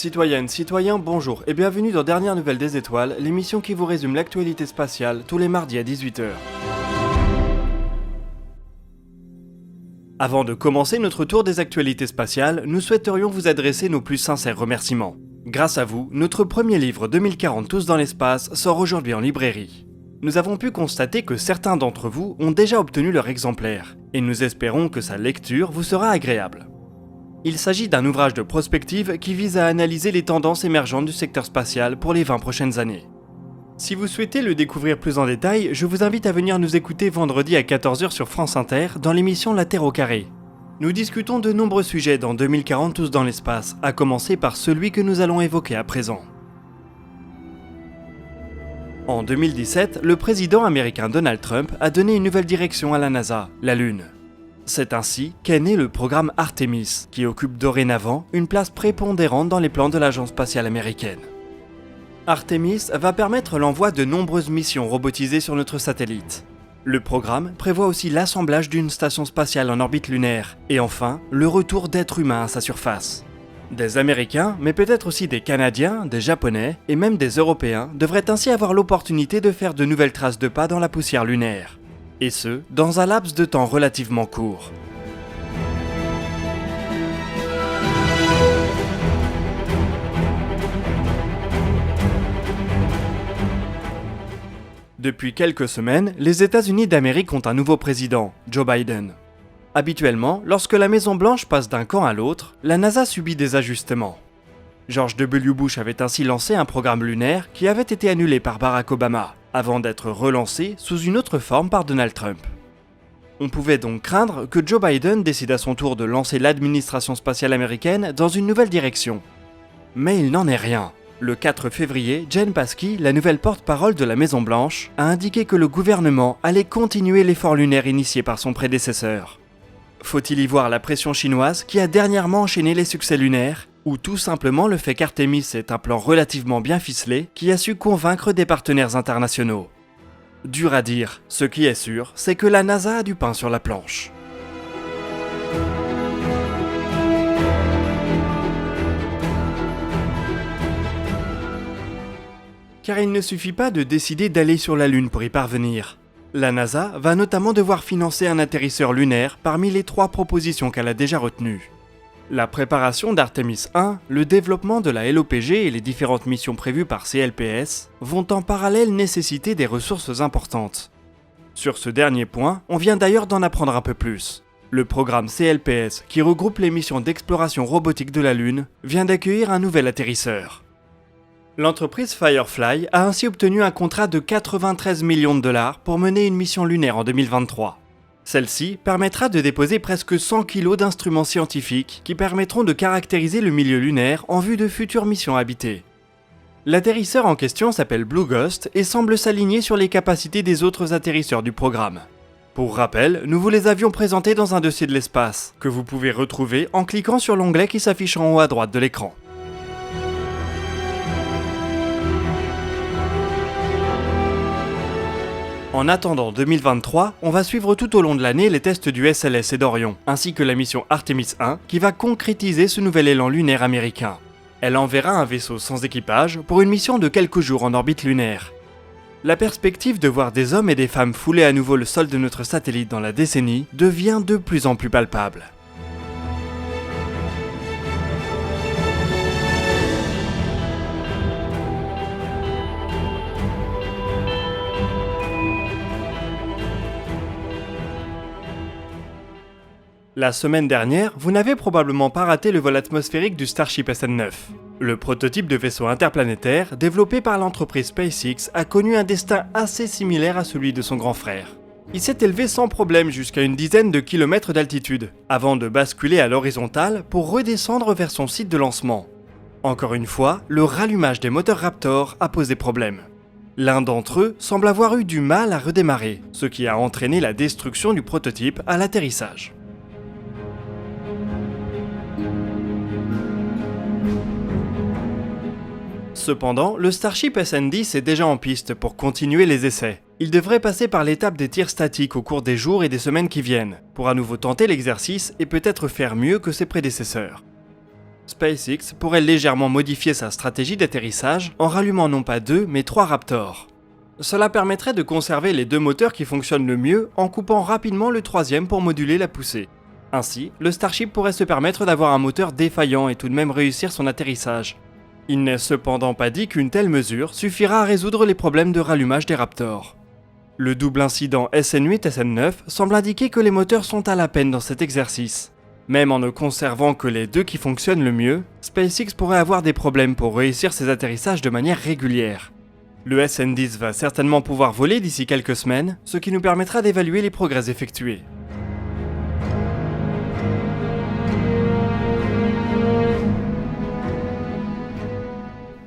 Citoyennes, citoyens, bonjour et bienvenue dans Dernières Nouvelles des Étoiles, l'émission qui vous résume l'actualité spatiale tous les mardis à 18h. Avant de commencer notre tour des actualités spatiales, nous souhaiterions vous adresser nos plus sincères remerciements. Grâce à vous, notre premier livre 2040 Tous dans l'espace sort aujourd'hui en librairie. Nous avons pu constater que certains d'entre vous ont déjà obtenu leur exemplaire, et nous espérons que sa lecture vous sera agréable. Il s'agit d'un ouvrage de prospective qui vise à analyser les tendances émergentes du secteur spatial pour les 20 prochaines années. Si vous souhaitez le découvrir plus en détail, je vous invite à venir nous écouter vendredi à 14h sur France Inter dans l'émission La Terre au carré. Nous discutons de nombreux sujets dans 2040 Tous dans l'espace, à commencer par celui que nous allons évoquer à présent. En 2017, le président américain Donald Trump a donné une nouvelle direction à la NASA, la Lune. C'est ainsi qu'est né le programme Artemis, qui occupe dorénavant une place prépondérante dans les plans de l'Agence spatiale américaine. Artemis va permettre l'envoi de nombreuses missions robotisées sur notre satellite. Le programme prévoit aussi l'assemblage d'une station spatiale en orbite lunaire, et enfin, le retour d'êtres humains à sa surface. Des Américains, mais peut-être aussi des Canadiens, des Japonais et même des Européens devraient ainsi avoir l'opportunité de faire de nouvelles traces de pas dans la poussière lunaire. Et ce, dans un laps de temps relativement court. Depuis quelques semaines, les États-Unis d'Amérique ont un nouveau président, Joe Biden. Habituellement, lorsque la Maison-Blanche passe d'un camp à l'autre, la NASA subit des ajustements. George W. Bush avait ainsi lancé un programme lunaire qui avait été annulé par Barack Obama, avant d'être relancé sous une autre forme par Donald Trump. On pouvait donc craindre que Joe Biden décide à son tour de lancer l'administration spatiale américaine dans une nouvelle direction. Mais il n'en est rien. Le 4 février, Jen Psaki, la nouvelle porte-parole de la Maison-Blanche, a indiqué que le gouvernement allait continuer l'effort lunaire initié par son prédécesseur. Faut-il y voir la pression chinoise qui a dernièrement enchaîné les succès lunaires, ou tout simplement le fait qu'Artemis est un plan relativement bien ficelé qui a su convaincre des partenaires internationaux? Dur à dire, ce qui est sûr, c'est que la NASA a du pain sur la planche. Car il ne suffit pas de décider d'aller sur la Lune pour y parvenir. La NASA va notamment devoir financer un atterrisseur lunaire parmi les 3 propositions qu'elle a déjà retenues. La préparation d'Artemis 1, le développement de la LOPG et les différentes missions prévues par CLPS vont en parallèle nécessiter des ressources importantes. Sur ce dernier point, on vient d'ailleurs d'en apprendre un peu plus. Le programme CLPS, qui regroupe les missions d'exploration robotique de la Lune, vient d'accueillir un nouvel atterrisseur. L'entreprise Firefly a ainsi obtenu un contrat de 93 millions de dollars pour mener une mission lunaire en 2023. Celle-ci permettra de déposer presque 100 kg d'instruments scientifiques qui permettront de caractériser le milieu lunaire en vue de futures missions habitées. L'atterrisseur en question s'appelle Blue Ghost et semble s'aligner sur les capacités des autres atterrisseurs du programme. Pour rappel, nous vous les avions présentés dans un dossier de l'espace, que vous pouvez retrouver en cliquant sur l'onglet qui s'affiche en haut à droite de l'écran. En attendant 2023, on va suivre tout au long de l'année les tests du SLS et d'Orion, ainsi que la mission Artemis 1 qui va concrétiser ce nouvel élan lunaire américain. Elle enverra un vaisseau sans équipage pour une mission de quelques jours en orbite lunaire. La perspective de voir des hommes et des femmes fouler à nouveau le sol de notre satellite dans la décennie devient de plus en plus palpable. La semaine dernière, vous n'avez probablement pas raté le vol atmosphérique du Starship SN9. Le prototype de vaisseau interplanétaire, développé par l'entreprise SpaceX, a connu un destin assez similaire à celui de son grand frère. Il s'est élevé sans problème jusqu'à une dizaine de kilomètres d'altitude, avant de basculer à l'horizontale pour redescendre vers son site de lancement. Encore une fois, le rallumage des moteurs Raptor a posé problème. L'un d'entre eux semble avoir eu du mal à redémarrer, ce qui a entraîné la destruction du prototype à l'atterrissage. Cependant, le Starship SN10 est déjà en piste pour continuer les essais. Il devrait passer par l'étape des tirs statiques au cours des jours et des semaines qui viennent, pour à nouveau tenter l'exercice et peut-être faire mieux que ses prédécesseurs. SpaceX pourrait légèrement modifier sa stratégie d'atterrissage en rallumant non pas 2 mais 3 Raptors. Cela permettrait de conserver les 2 moteurs qui fonctionnent le mieux en coupant rapidement le 3e pour moduler la poussée. Ainsi, le Starship pourrait se permettre d'avoir un moteur défaillant et tout de même réussir son atterrissage. Il n'est cependant pas dit qu'une telle mesure suffira à résoudre les problèmes de rallumage des Raptors. Le double incident SN8-SN9 semble indiquer que les moteurs sont à la peine dans cet exercice. Même en ne conservant que les 2 qui fonctionnent le mieux, SpaceX pourrait avoir des problèmes pour réussir ses atterrissages de manière régulière. Le SN10 va certainement pouvoir voler d'ici quelques semaines, ce qui nous permettra d'évaluer les progrès effectués.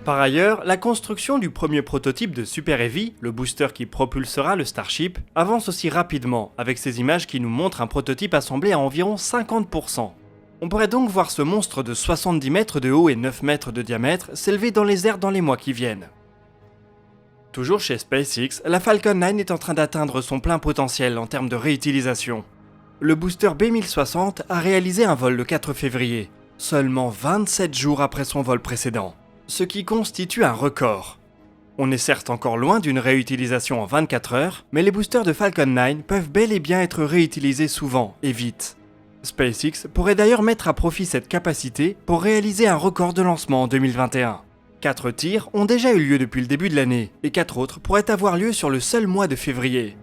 Par ailleurs, la construction du premier prototype de Super Heavy, le booster qui propulsera le Starship, avance aussi rapidement, avec ces images qui nous montrent un prototype assemblé à environ 50%. On pourrait donc voir ce monstre de 70 mètres de haut et 9 mètres de diamètre s'élever dans les airs dans les mois qui viennent. Toujours chez SpaceX, la Falcon 9 est en train d'atteindre son plein potentiel en termes de réutilisation. Le booster B1060 a réalisé un vol le 4 février, seulement 27 jours après son vol précédent, ce qui constitue un record. On est certes encore loin d'une réutilisation en 24 heures, mais les boosters de Falcon 9 peuvent bel et bien être réutilisés souvent et vite. SpaceX pourrait d'ailleurs mettre à profit cette capacité pour réaliser un record de lancement en 2021. 4 tirs ont déjà eu lieu depuis le début de l'année, et 4 autres pourraient avoir lieu sur le seul mois de février.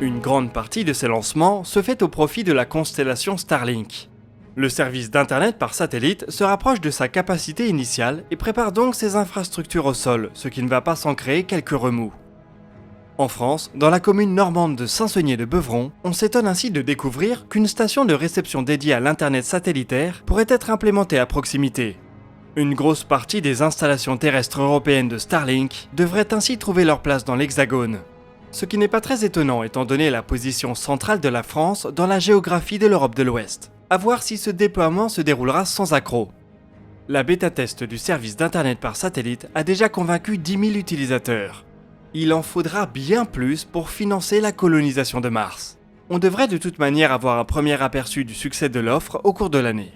Une grande partie de ces lancements se fait au profit de la constellation Starlink. Le service d'internet par satellite se rapproche de sa capacité initiale et prépare donc ses infrastructures au sol, ce qui ne va pas sans créer quelques remous. En France, dans la commune normande de Saint-Saunier-de-Beuvron, on s'étonne ainsi de découvrir qu'une station de réception dédiée à l'internet satellitaire pourrait être implémentée à proximité. Une grosse partie des installations terrestres européennes de Starlink devraient ainsi trouver leur place dans l'Hexagone. Ce qui n'est pas très étonnant étant donné la position centrale de la France dans la géographie de l'Europe de l'Ouest. À voir si ce déploiement se déroulera sans accroc. La bêta-test du service d'internet par satellite a déjà convaincu 10 000 utilisateurs. Il en faudra bien plus pour financer la colonisation de Mars. On devrait de toute manière avoir un premier aperçu du succès de l'offre au cours de l'année.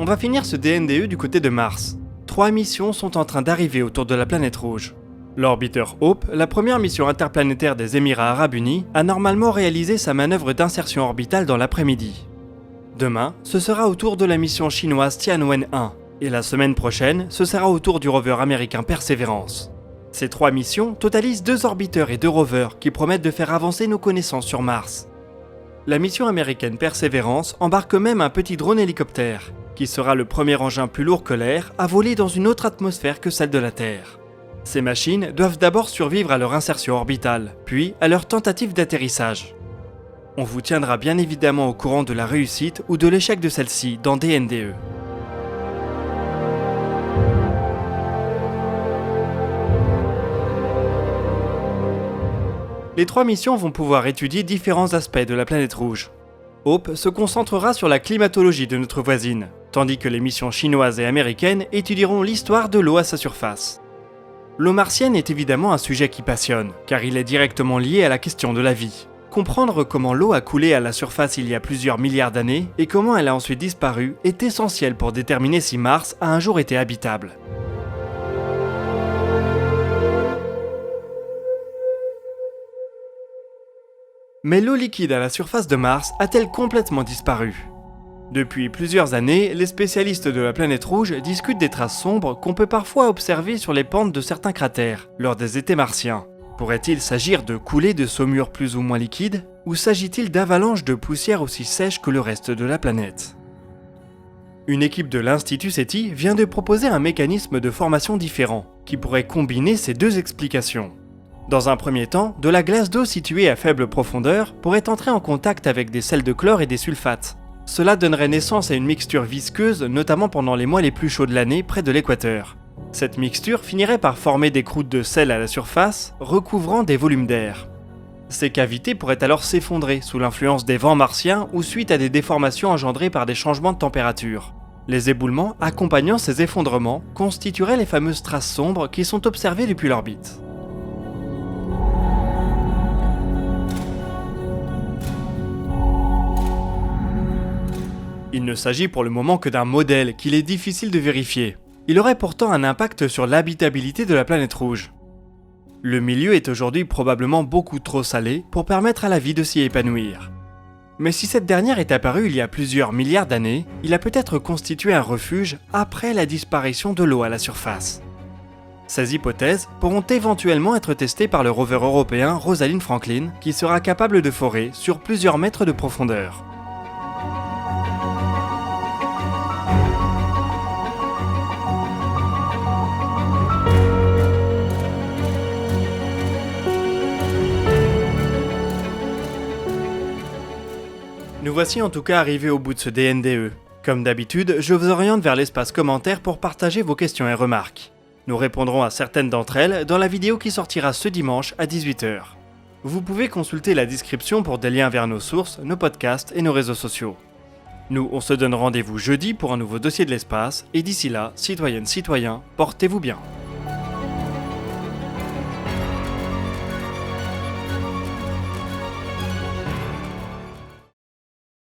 On va finir ce DNDE du côté de Mars. 3 missions sont en train d'arriver autour de la planète rouge. L'Orbiter Hope, la première mission interplanétaire des Émirats Arabes Unis, a normalement réalisé sa manœuvre d'insertion orbitale dans l'après-midi. Demain, ce sera au tour de la mission chinoise Tianwen-1, et la semaine prochaine, ce sera au tour du rover américain Perseverance. Ces 3 missions totalisent 2 orbiteurs et 2 rovers qui promettent de faire avancer nos connaissances sur Mars. La mission américaine Perseverance embarque même un petit drone hélicoptère, qui sera le premier engin plus lourd que l'air à voler dans une autre atmosphère que celle de la Terre. Ces machines doivent d'abord survivre à leur insertion orbitale, puis à leur tentative d'atterrissage. On vous tiendra bien évidemment au courant de la réussite ou de l'échec de celle-ci dans DNDE. Les 3 missions vont pouvoir étudier différents aspects de la planète rouge. Hope se concentrera sur la climatologie de notre voisine, tandis que les missions chinoises et américaines étudieront l'histoire de l'eau à sa surface. L'eau martienne est évidemment un sujet qui passionne, car il est directement lié à la question de la vie. Comprendre comment l'eau a coulé à la surface il y a plusieurs milliards d'années et comment elle a ensuite disparu est essentiel pour déterminer si Mars a un jour été habitable. Mais l'eau liquide à la surface de Mars a-t-elle complètement disparu ? Depuis plusieurs années, les spécialistes de la planète rouge discutent des traces sombres qu'on peut parfois observer sur les pentes de certains cratères lors des étés martiens. Pourrait-il s'agir de coulées de saumure plus ou moins liquides, ou s'agit-il d'avalanches de poussière aussi sèches que le reste de la planète ? Une équipe de l'Institut SETI vient de proposer un mécanisme de formation différent, qui pourrait combiner ces 2 explications. Dans un premier temps, de la glace d'eau située à faible profondeur pourrait entrer en contact avec des sels de chlore et des sulfates. Cela donnerait naissance à une mixture visqueuse, notamment pendant les mois les plus chauds de l'année près de l'équateur. Cette mixture finirait par former des croûtes de sel à la surface, recouvrant des volumes d'air. Ces cavités pourraient alors s'effondrer sous l'influence des vents martiens ou suite à des déformations engendrées par des changements de température. Les éboulements accompagnant ces effondrements constitueraient les fameuses traces sombres qui sont observées depuis l'orbite. Il ne s'agit pour le moment que d'un modèle qu'il est difficile de vérifier. Il aurait pourtant un impact sur l'habitabilité de la planète rouge. Le milieu est aujourd'hui probablement beaucoup trop salé pour permettre à la vie de s'y épanouir. Mais si cette dernière est apparue il y a plusieurs milliards d'années, il a peut-être constitué un refuge après la disparition de l'eau à la surface. Ces hypothèses pourront éventuellement être testées par le rover européen Rosalind Franklin, qui sera capable de forer sur plusieurs mètres de profondeur. Nous voici en tout cas arrivés au bout de ce DNDE. Comme d'habitude, je vous oriente vers l'espace commentaire pour partager vos questions et remarques. Nous répondrons à certaines d'entre elles dans la vidéo qui sortira ce dimanche à 18 h. Vous pouvez consulter la description pour des liens vers nos sources, nos podcasts et nos réseaux sociaux. Nous, on se donne rendez-vous jeudi pour un nouveau dossier de l'espace, et d'ici là, citoyennes, citoyens, portez-vous bien.